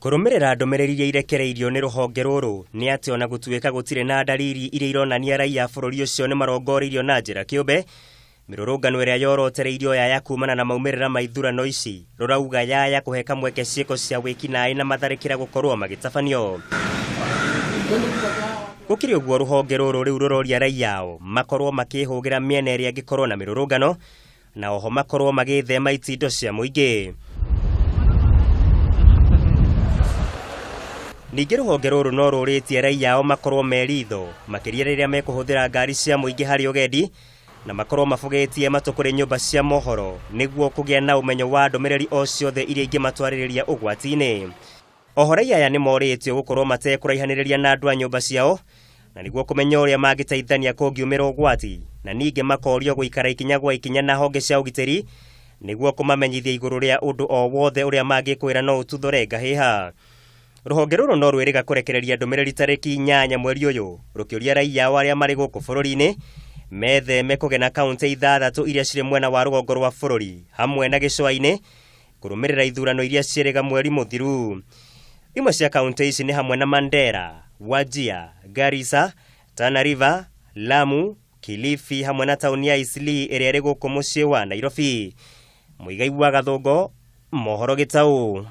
Kurumirira ndumiriri iria irekereirio ni ruhonge ruru ni ati ona gutuika gutire na dalili iria ironania raia bururi ucio ni marongoririo na njira kiumbe. Mirurungano iria yorotereirio yaya kumana na maumirira ma ithurano ici rurauga yaya kuheka mweke ciiko cia wikinaĩ na matharikira gukorwo magitabanio. Gukiri uguo ruhonge ruru riu ruroria raiao makorwo makihugira miena iria ingikorwo na mirurungano na oho makorwo magithema itindo cia muingi. Ningĩ ruhonge ruru no rũrĩtie raiao makorwo meritho makiria riria mekuhuthira ngari cia muingi hari ugendi na makorwo mafugetie matukuri nyumba cia mohoro niguo kugia na umenyo wa ndumiriri o ciothe iria ingimatwaririria ugwati-ini. Oho raia ni moritio gukorwo matekuraihaniriria na andu a nyumba ciao na niguo kumenya uria magiteithania kungiumira ugwati na ningi makorio guikara ikinya gwa ikinya na honge cia ugitiri niguo kumamenyithia iguru ria undu o wothe uria mangikwira no ututhore ngahiha. Ruhonge ruru no rwiriga kurekereria ndumiriri tariki 8 mweri uyu rukiuria raia aria mari guku bururi-ini metheme kugena kaunti 6 iria ciri mwena wa rugongo rwa bururi hamwe na gicua-ini kurumirira ithurano iria cieriga mweri muthiru. Imwe cia kaunti ici ni hamwe na Mandera, Wajir, Garissa, Tana River, Lamu, Kilifi hamwe na tauni ya Eastleigh iria iri guku mucii wa Nairobi. Muigai wa Gathungo, Mohoro Gitau.